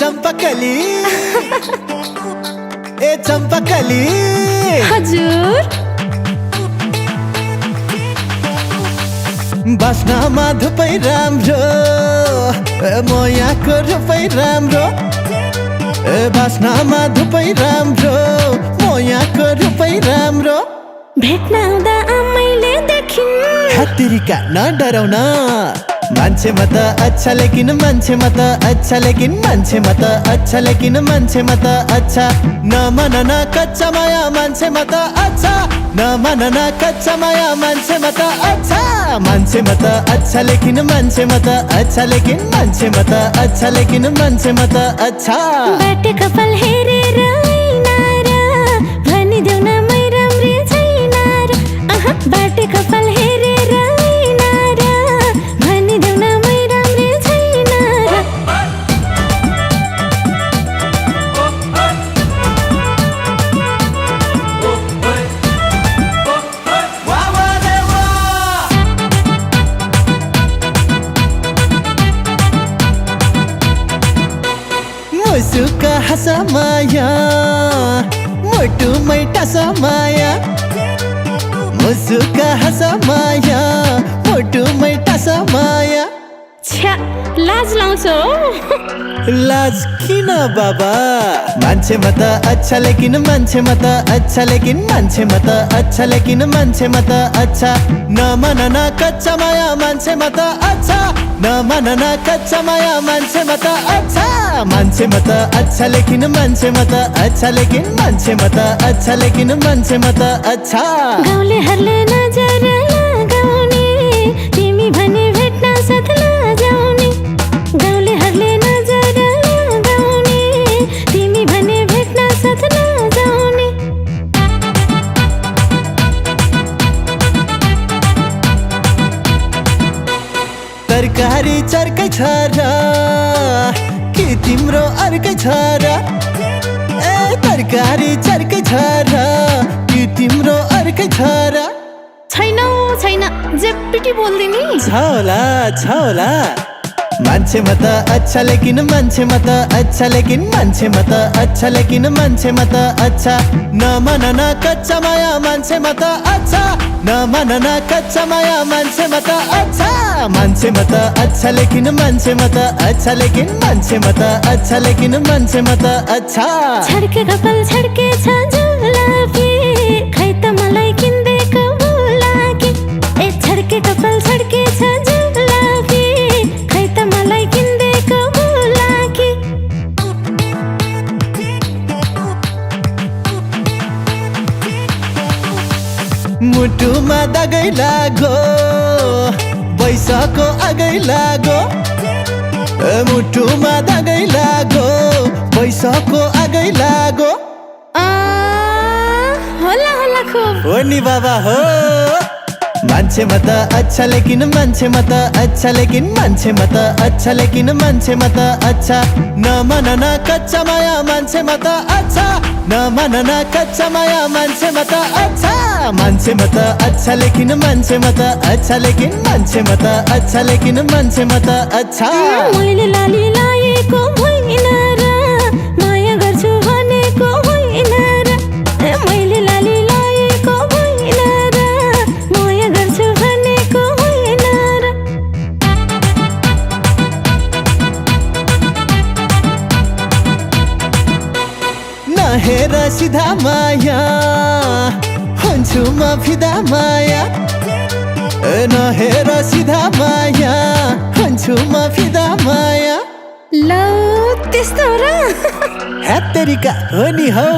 चम्पकली ए चम्पकली हजुर बास्नामा धुपै राम्रो म यहाँको रूपै राम्रो बास्नामा धुपै राम्रो म यहाँको रूपै राम्रो भेट्न आउँदा आमैले देखिन् हत्तेरीका नडराउन मान्छे म त अच्छा लेकिन मान्छे म त अच्छा लेकिन मान्छे म त अच्छा लेकिन मान्छे म त अच्छा नमान न कच्चा माया मान्छे म त अच्छा नमान न कच्चा माया मान्छे म त अच्छा मान्छे म त अच्छा लेकिन मान्छे म त अच्छा लेकिन मान्छे म त अच्छा लेकिन मान्छे म त अच्छा बाटे कपाल हेरेर ऐनार भनिदेऊ न मै राम्री छैन र बाटे कपाल हेरेर ऐनार भनिदेऊ न मै राम्री छैन र मुसुका हँस माया मोटु मैटा समाया मुसुका हँस माया मोटु मैटा समाया छ्या लाज लाउँछ लाज किन बाबा मान्छे म त अच्छा लेकिन मान्छे म त अच्छा लेकिन मान्छे म त अच्छा लेकिन मान्छे म त अच्छा नमान न कच्चा माया मान्छे म त अच्छा नमान न कच्चा माया मान्छे म त अच्छा मान्छे म त अच्छा लेकिन मान्छे म त अच्छा लेकिन मान्छे म त अच्छा लेकिन मान्छे म त अच्छा गाउँलेहरूले नजर लगाउने तिमी भने भेट्न साथ नजाउने गाउँलेहरूले नजर लगाउने तिमी भने भेट्न साथ नजाउने तरकारी चर्कै छ र कि तिम्रो अर्कै छ र ए तरकारी चर्कै छ र कि तिम्रो अर्कै छ र छैन जेपिटी बोल्दिनी छ होला मान्छे म त अच्छा लेकिन मान्छे म त अच्छा लेकिन मान्छे म त अच्छा लेकिन मान्छे म त अच्छा नमान न कच्चा माया मान्छे म त अच्छा नमान न कच्चा माया मान्छे म त अच्छा मान्छे म त अच्छा लेकिन मान्छे म त अच्छा लेकिन मान्छे म त अच्छा लेकिन मान्छे म त अच्छा छड्के कपाल छड्के छ जुलाफी खै त मलाई किन्देको बुलाकी ए छड्के कपाल छड्के छ जुलाफी खै त मलाई किन्देको बुलाकी मुटुमा दागै लागो बैसाको आगै लागो मुटुमा दागै लागो बैसाको आगै लागो होला खुब हो नि बाबा हो मान्छे म त अच्छा लेकिन मान्छे म त अच्छा लेकिन मान्छे म त अच्छा लेकिन मान्छे म त अच्छा नमान न कच्चा माया मान्छे म त अच्छा नमान न कच्चा माया मान्छे म त अच्छा मान्छे म त अच्छा लेकिन मान्छे म त अच्छा लेकिन मान्छे म त अच्छा लेकिन मान्छे म त अच्छा मैले लाली लाएको होइन र माया गर्छु भनेको होइन र मैले लाली लाएको होइन र माया गर्छु भनेको होइन र नहेर सिधा माया हुन्छु म फिदा माया नहेर सिधा माया हुन्छु म फिदा माया लौ त्यस्तो र हत्तेरीका हो नि हौ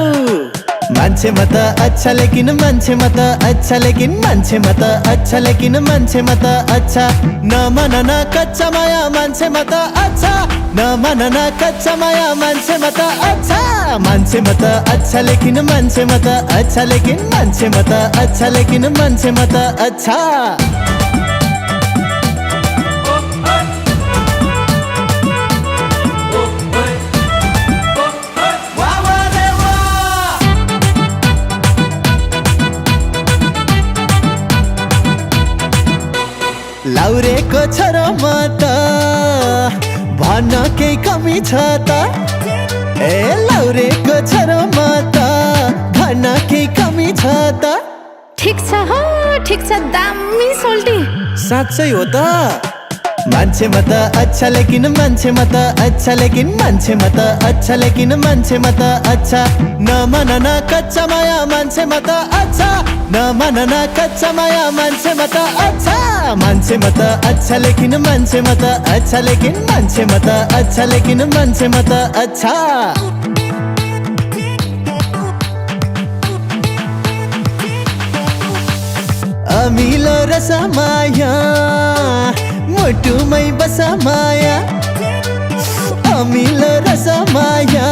मान्छे म त अच्छा लेकिन मान्छे म त अच्छा लेकिन मान्छे म त अच्छा लेकिन मान्छे म त अच्छा नमान न कच्चा माया मान्छे म त अच्छा नमान न कच्चा माया मान्छे म त अच्छा मान्छे म त अच्छा लेकिन मान्छे म त अच्छा लेकिन मान्छे म त अच्छा लेकिन मान्छे म त अच्छा लाउरेको छोरो म त खान केही कमी छ त ए लौरेको छोरोमा त खान केही कमी छ त ठिक छ दामी सोल्टी साँच्चै हो त मान्छे म त अच्छा लेकिन मान्छे म त अच्छा लेकिन मान्छे म त अच्छा लेकिन मान्छे म त अच्छा नमान न कच्चा माया मान्छे म त अच्छा नमान न कच्चा माया मान्छे म त अच्छा मान्छे म त अच्छा लेकिन मान्छे म त अच्छा लेकिन मान्छे म त अच्छा लेकिन मान्छे म त अच्छा अमिलो रस माया मुटुमै बस माया अमिलो रस माया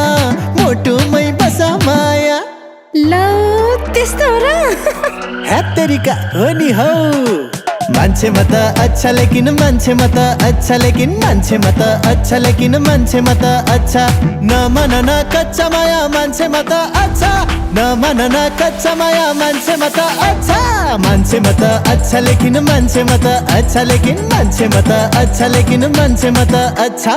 मुटुमै बस माया लौ त्यस्तो र हत्तेरिका हो नि हौ मान्छे म त अच्छा लेकिन मान्छे म त अच्छा लेकिन मान्छे म त अच्छा लेकिन मान्छे म त अच्छा नमान न कच्चा माया मान्छे म त अच्छा नमान न कच्चा माया मान्छे म त अच्छा मान्छे म त अच्छा लेकिन मान्छे म त अच्छा लेकिन मान्छे म त अच्छा लेकिन मान्छे म त अच्छा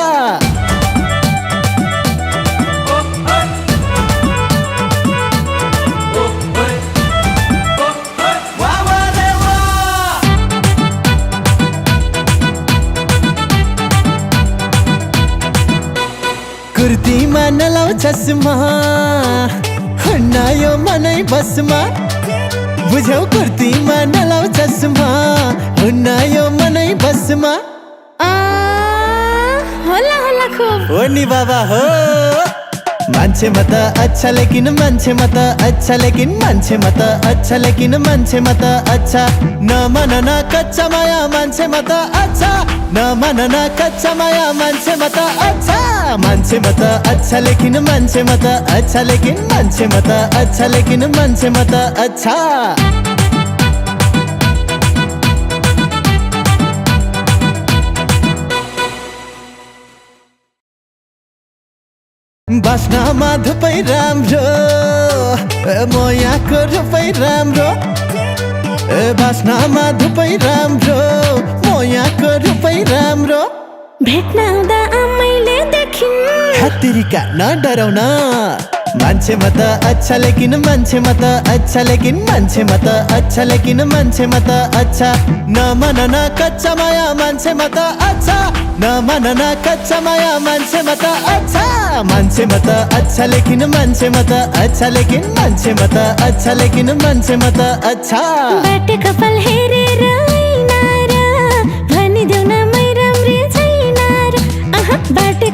कुर्तीमा नलाउ चस्मा हुन्न यो मनै बसमा बुझौ कुर्तीमा नलाउ चस्मा हुन्न यो मनै बसमा होला खुब हो नि बाबा हो मान्छे म त अच्छा लेकिन मान्छे म त अच्छा लेकिन मान्छे म त अच्छा लेकिन मान्छे म त अच्छा नमान न कच्चा माया मान्छे म त अच्छा नमान न कच्चा माया मान्छे म त अच्छा मान्छे म त अच्छा लेकिन मान्छे म त अच्छा लेकिन मान्छे म त अच्छा लेकिन मान्छे म त अच्छा बास्नामा धुपै राम्रो म यहाँको रूपै राम्रो बास्नामा धुपै राम्रो म यहाँको रूपै राम्रो भेट्न आउँदा आमैले देखिन् हत्तेरिका नडराउन मान्छे म त अच्छा लेकिन मान्छे म त अच्छा लेकिन मान्छे म त अच्छा लेकिन मान्छे म त अच्छा नमान न कच्चा माया मान्छे म त अच्छा नमान न कच्चा माया मान्छे म त अच्छा मान्छे म त अच्छा लेकिन मान्छे म त अच्छा लेकिन मान्छे म त अच्छा लेकिन मान्छे म त अच्छा बाटे कपाल हेरेर भनिदेऊ न मै राम्री छैन र बाटे